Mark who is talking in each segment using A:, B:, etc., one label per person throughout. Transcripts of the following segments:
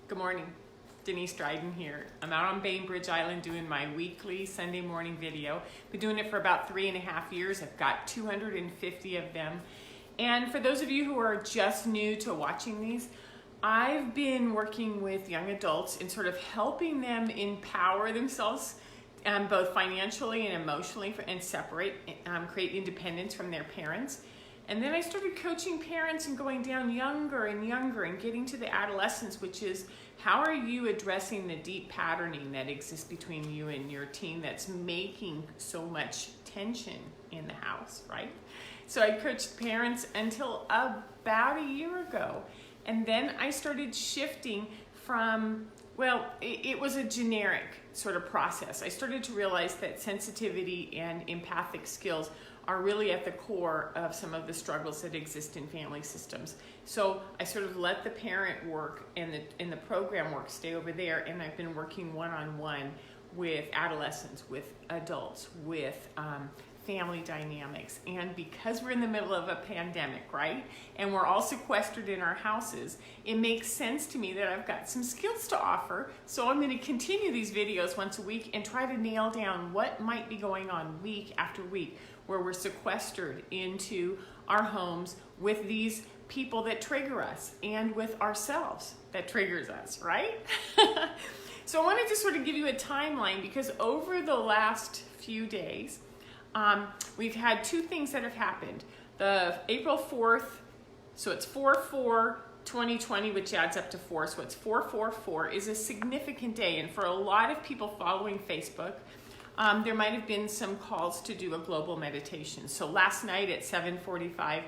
A: Good morning, Denise Dryden here. I'm out on Bainbridge Island doing my weekly Sunday morning video. Been doing it for about 3.5 years. I've got 250 of them. And for those of you who are just new to watching these, I've been working with young adults in sort of helping them empower themselves both financially and emotionally and create independence from their parents. And then I started coaching parents and going down younger and younger and getting to the adolescence, which is how are you addressing the deep patterning that exists between you and your teen that's making so much tension in the house, right? So I coached parents until about a year ago. And then I started shifting from, it was a generic sort of process. I started to realize that sensitivity and empathic skills are really at the core of some of the struggles that exist in family systems. So I sort of let the parent work and the program work stay over there, and I've been working one-on-one with adolescents, with adults, with family dynamics. And because we're in the middle of a pandemic, right, and we're all sequestered in our houses, it makes sense to me that I've got some skills to offer. So I'm going to continue these videos once a week and try to nail down what might be going on week after week, where we're sequestered into our homes with these people that trigger us and with ourselves that triggers us, right? So I wanted to sort of give you a timeline because over the last few days, we've had two things that have happened. The April 4th, so it's 4/4/2020, which adds up to 4, so it's 4/4/4 is a significant day. And for a lot of people following Facebook, there might have been some calls to do a global meditation. So last night at 7:45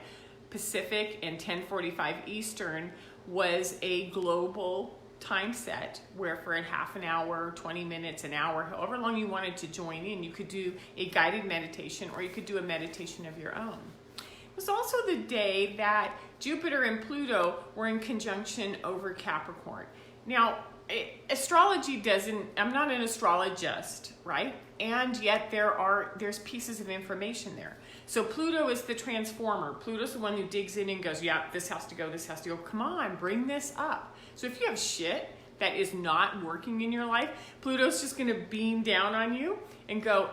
A: Pacific and 10:45 Eastern was a global time set where for a half an hour, 20 minutes, an hour, however long you wanted to join in, you could do a guided meditation or you could do a meditation of your own. It was also the day that Jupiter and Pluto were in conjunction over Capricorn. Now, astrology I'm not an astrologist, right? And yet there's pieces of information there. So Pluto is the transformer. Pluto's the one who digs in and goes, yeah, this has to go, this has to go. Come on, bring this up. So if you have shit that is not working in your life, Pluto's just gonna beam down on you and go,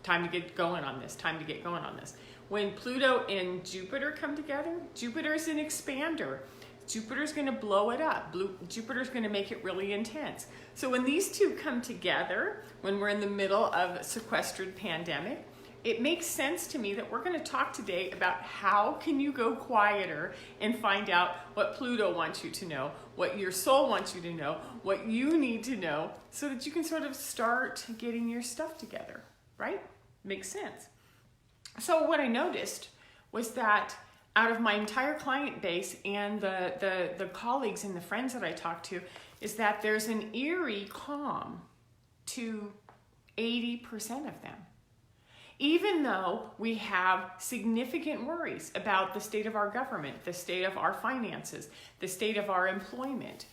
A: time to get going on this, time to get going on this. When Pluto and Jupiter come together, Jupiter's an expander. Jupiter's going to blow it up. Jupiter's going to make it really intense. So when these two come together, when we're in the middle of a sequestered pandemic, it makes sense to me that we're going to talk today about how can you go quieter and find out what Pluto wants you to know, what your soul wants you to know, what you need to know, so that you can sort of start getting your stuff together, right? Makes sense. So what I noticed was that out of my entire client base and the colleagues and the friends that I talk to, is that there's an eerie calm to 80% of them. Even though we have significant worries about the state of our government, the state of our finances, the state of our employment,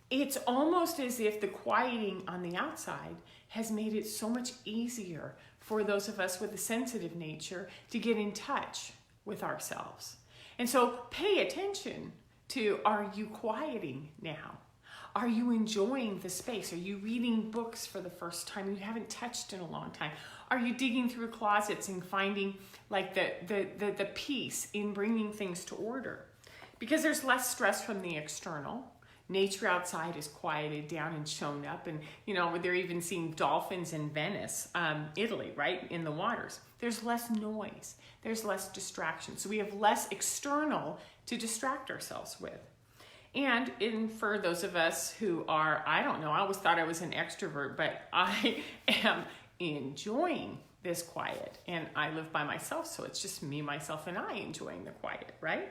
A: it's almost as if the quieting on the outside has made it so much easier for those of us with a sensitive nature to get in touch with ourselves. And so pay attention to, are you quieting now? Are you enjoying the space? Are you reading books for the first time you haven't touched in a long time? Are you digging through closets and finding like the peace in bringing things to order? Because there's less stress from the external. Nature outside is quieted down and shown up, and they're even seeing dolphins in Venice, Italy, right, in the waters. There's less noise, there's less distraction, so we have less external to distract ourselves with. And for those of us who are, I always thought I was an extrovert, but I am enjoying this quiet, and I live by myself, so it's just me, myself, and I enjoying the quiet, right?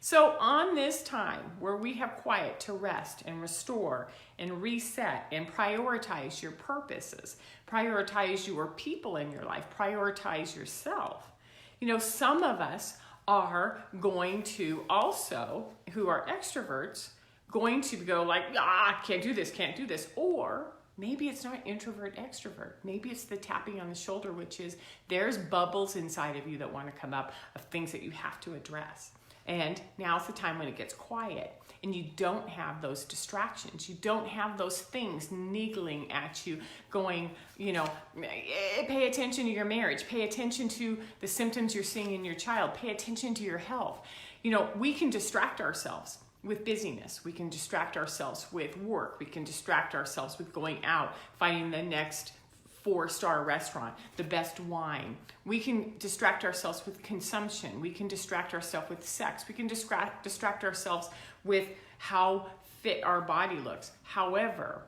A: So on this time where we have quiet to rest and restore and reset and prioritize your purposes, prioritize your people in your life, prioritize yourself. Some of us are going to also, who are extroverts, going to go like, can't do this. Or maybe it's not introvert, extrovert. Maybe it's the tapping on the shoulder, which is there's bubbles inside of you that want to come up of things that you have to address. And now's the time when it gets quiet and you don't have those distractions. You don't have those things niggling at you going, pay attention to your marriage, pay attention to the symptoms you're seeing in your child, pay attention to your health. We can distract ourselves with busyness. We can distract ourselves with work. We can distract ourselves with going out, finding the next 4-star restaurant, the best wine. We can distract ourselves with consumption. We can distract ourselves with sex. We can distract ourselves with how fit our body looks. However,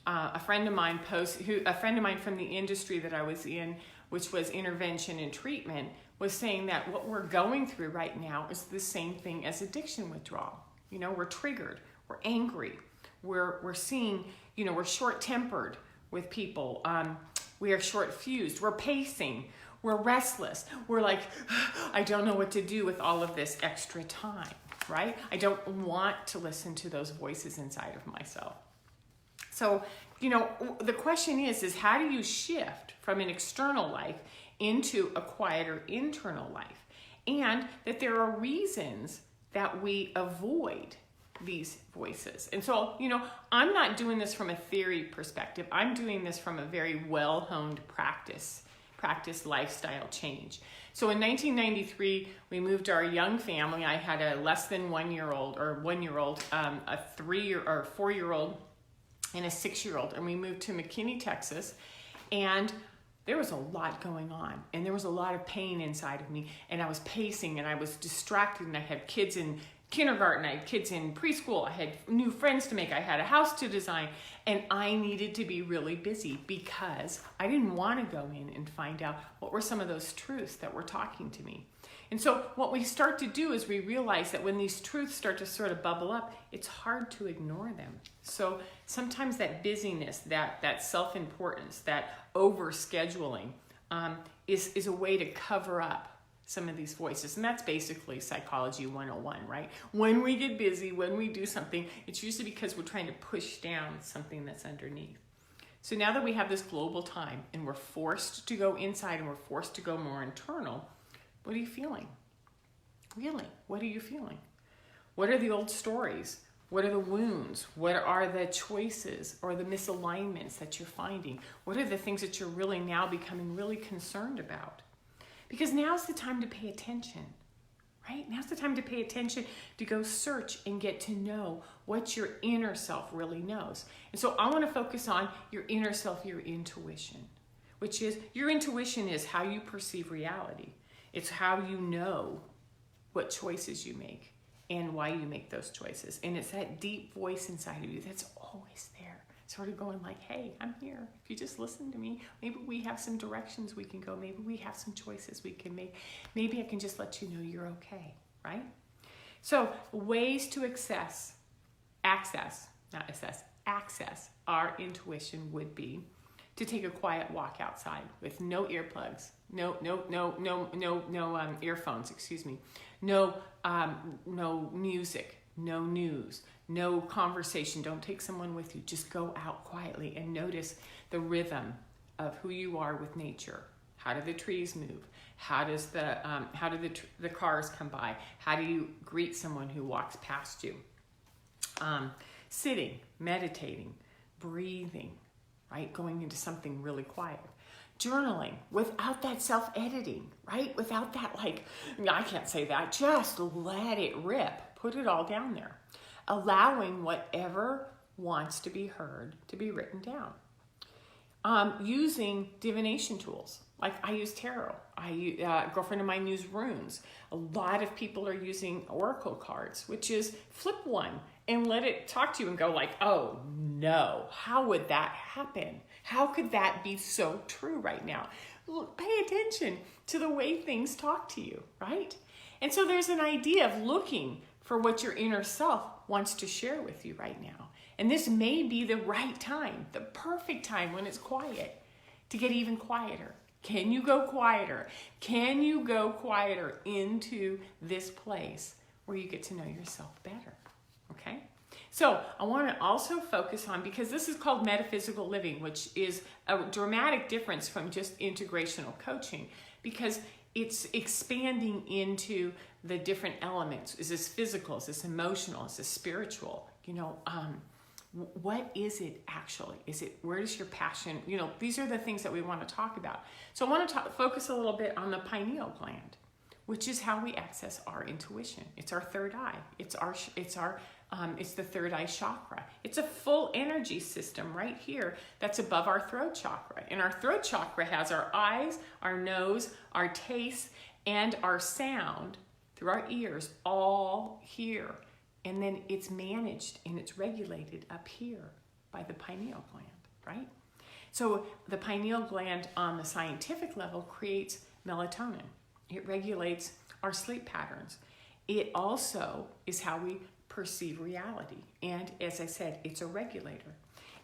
A: a friend of mine from the industry that I was in, which was intervention and treatment, was saying that what we're going through right now is the same thing as addiction withdrawal. We're triggered, we're angry, we're seeing, we're short-tempered with people. We are short-fused, we're pacing, we're restless. We're like, I don't know what to do with all of this extra time, right? I don't want to listen to those voices inside of myself. So, the question is how do you shift from an external life into a quieter internal life? And that there are reasons that we avoid these voices. And so, I'm not doing this from a theory perspective. I'm doing this from a very well-honed practice lifestyle change. So in 1993, we moved our young family. I had a less than 1-year-old, a 4-year-old, and a 6-year-old. And we moved to McKinney, Texas. And there was a lot going on, and there was a lot of pain inside of me, and I was pacing, and I was distracted, and I had kids in kindergarten, I had kids in preschool, I had new friends to make, I had a house to design, and I needed to be really busy because I didn't want to go in and find out what were some of those truths that were talking to me. And so what we start to do is we realize that when these truths start to sort of bubble up, it's hard to ignore them. So sometimes that busyness, that self-importance, that overscheduling is a way to cover up some of these voices. And that's basically psychology 101, right? When we get busy, when we do something, it's usually because we're trying to push down something that's underneath. So now that we have this global time and we're forced to go inside and we're forced to go more internal, what are you feeling? Really, what are you feeling? What are the old stories? What are the wounds? What are the choices or the misalignments that you're finding? What are the things that you're really now becoming really concerned about? Because now's the time to pay attention, right? Now's the time to pay attention, to go search and get to know what your inner self really knows. And so I want to focus on your inner self, your intuition, which is your intuition is how you perceive reality. It's how you know what choices you make and why you make those choices. And it's that deep voice inside of you that's always there, sort of going like, hey, I'm here. If you just listen to me, maybe we have some directions we can go. Maybe we have some choices we can make. Maybe I can just let you know you're okay, right? So ways to access our intuition would be to take a quiet walk outside with no earplugs, no earphones, no music, no news, no conversation. Don't take someone with you. Just go out quietly and notice the rhythm of who you are with nature. How do the trees move? How do the cars come by? How do you greet someone who walks past you? Sitting, meditating, breathing, right? Going into something really quiet. Journaling without that self-editing, right? Without that I can't say that. Just let it rip. Put it all down there. Allowing whatever wants to be heard to be written down. Using divination tools. Like I use tarot. A girlfriend of mine uses runes. A lot of people are using oracle cards, which is flip one and let it talk to you and go like, oh no, how would that happen? How could that be so true right now? Pay attention to the way things talk to you, right? And so there's an idea of looking for what your inner self wants to share with you right now. And this may be the right time, the perfect time when it's quiet, to get even quieter. Can you go quieter? Can you go quieter into this place where you get to know yourself better? Okay? So I want to also focus on, because this is called metaphysical living, which is a dramatic difference from just integrational coaching, because it's expanding into the different elements. Is this physical? Is this emotional? Is this spiritual? What is it actually? Where does your passion, these are the things that we want to talk about. So I want to focus a little bit on the pineal gland, which is how we access our intuition. It's our third eye. It's the third eye chakra. It's a full energy system right here that's above our throat chakra. And our throat chakra has our eyes, our nose, our taste, and our sound through our ears all here. And then it's managed and it's regulated up here by the pineal gland, right? So the pineal gland on the scientific level creates melatonin. It regulates our sleep patterns. It also is how we perceive reality. And as I said, it's a regulator.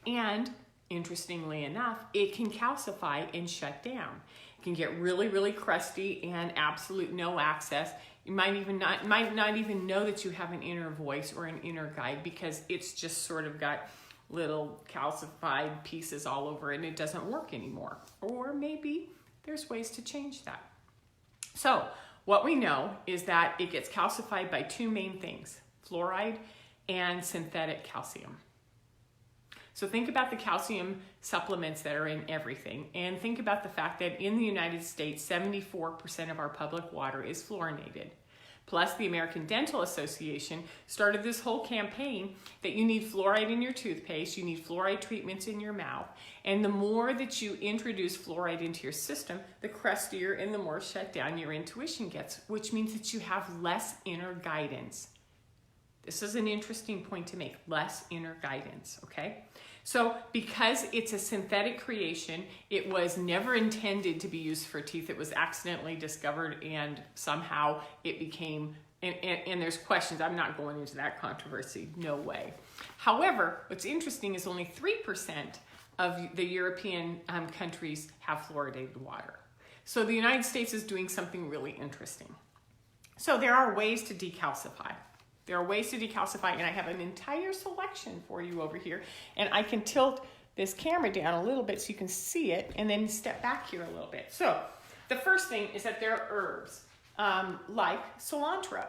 A: And interestingly enough, it can calcify and shut down. It can get really, really crusty and absolute no access. You might not even know that you have an inner voice or an inner guide because it's just sort of got little calcified pieces all over it and it doesn't work anymore. Or maybe there's ways to change that. So what we know is that it gets calcified by two main things, fluoride and synthetic calcium. So think about the calcium supplements that are in everything, and think about the fact that in the United States, 74% of our public water is fluorinated. Plus, the American Dental Association started this whole campaign that you need fluoride in your toothpaste, you need fluoride treatments in your mouth, and the more that you introduce fluoride into your system, the crustier and the more shut down your intuition gets, which means that you have less inner guidance. This is an interesting point to make, less inner guidance, okay? So because it's a synthetic creation, it was never intended to be used for teeth. It was accidentally discovered and somehow it became, and there's questions. I'm not going into that controversy, no way. However, what's interesting is only 3% of the European countries have fluoridated water. So the United States is doing something really interesting. So there are ways to decalcify. There are ways to decalcify, and I have an entire selection for you over here. And I can tilt this camera down a little bit so you can see it, and then step back here a little bit. So the first thing is that there are herbs like cilantro,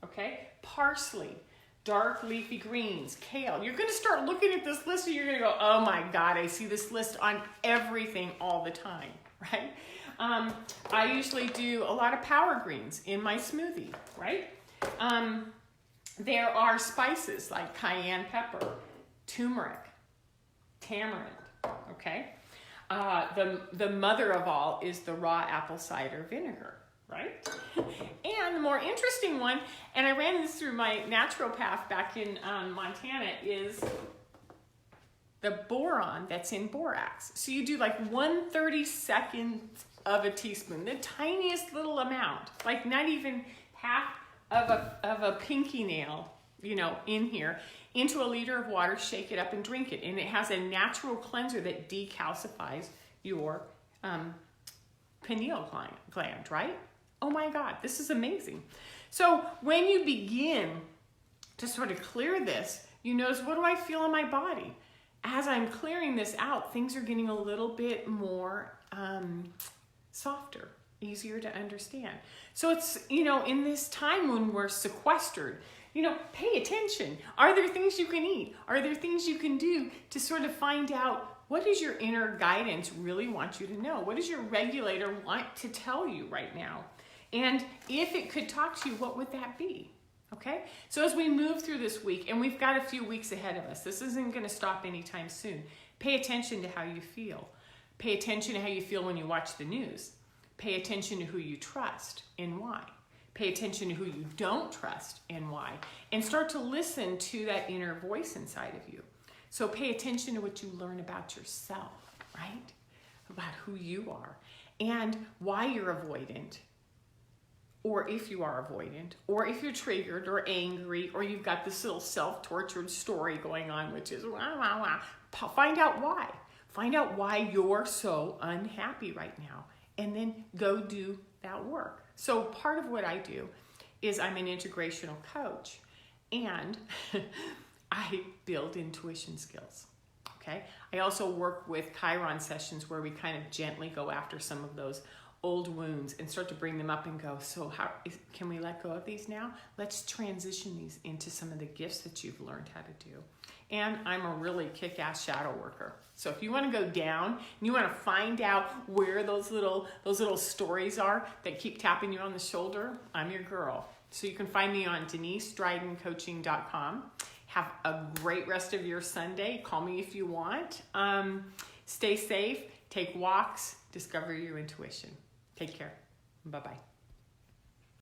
A: okay? Parsley, dark leafy greens, kale. You're gonna start looking at this list and you're gonna go, oh my God, I see this list on everything all the time, right? I usually do a lot of power greens in my smoothie, right? There are spices like cayenne pepper, turmeric, tamarind, okay? The mother of all is the raw apple cider vinegar, right? And the more interesting one, and I ran this through my naturopath back in Montana, is the boron that's in borax. So you do like 1/32 of a teaspoon, the tiniest little amount, like not even half of a pinky nail, in here, into a liter of water, shake it up and drink it. And it has a natural cleanser that decalcifies your pineal gland, right? Oh my God, this is amazing. So when you begin to sort of clear this, you notice, what do I feel in my body? As I'm clearing this out, things are getting a little bit more softer, easier to understand. So it's, in this time when we're sequestered, pay attention. Are there things you can eat? Are there things you can do to sort of find out, what does your inner guidance really want you to know? What does your regulator want to tell you right now? And if it could talk to you, what would that be? Okay? So as we move through this week, and we've got a few weeks ahead of us, this isn't going to stop anytime soon. Pay attention to how you feel. Pay attention to how you feel when you watch the news. Pay attention to who you trust and why. Pay attention to who you don't trust and why. And start to listen to that inner voice inside of you. So pay attention to what you learn about yourself, right? About who you are and why you're avoidant. Or if you are avoidant, or if you're triggered or angry, or you've got this little self-tortured story going on, which is wah, wah, wah. Find out why. Find out why you're so unhappy right now. And then go do that work. So part of what I do is I'm an integrational coach, and I build intuition skills, okay? I also work with Chiron sessions where we kind of gently go after some of those old wounds and start to bring them up and go, so can we let go of these now? Let's transition these into some of the gifts that you've learned how to do. And I'm a really kick-ass shadow worker. So if you want to go down and you want to find out where those little stories are that keep tapping you on the shoulder, I'm your girl. So you can find me on DeniseDrydenCoaching.com. Have a great rest of your Sunday. Call me if you want. Stay safe, take walks, discover your intuition. Take care. Bye-bye.